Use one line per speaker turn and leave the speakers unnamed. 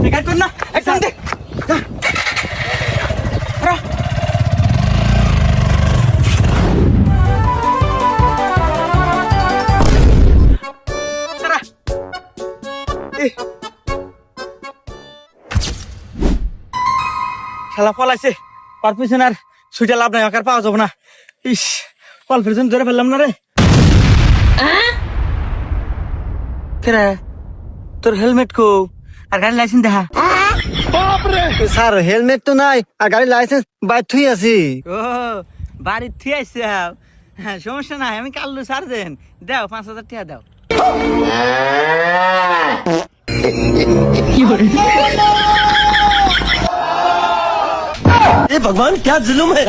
এই গাড়ি কর না একদম দে খেলা ফলাইছে পার পিছনে আর ছুটে লাভ নাই আকার পাওয়া যাবো না ইস কল ফেরজন ধরে ফেললাম না রে কেরে তোর হেলমেট কো আর গাড়ি লাইসেন্স দেখা
স্যার হেলমেট তো নাই আর গাড়ির লাইসেন্স বাইর থুই আছি।
ও বাড়ির থুই আইছে হ্যাঁ সমস্যা নাই আমি কাল্লু সার্জেন দাও 5,000 টাকা দাও
ए भगवान क्या जुलुम है।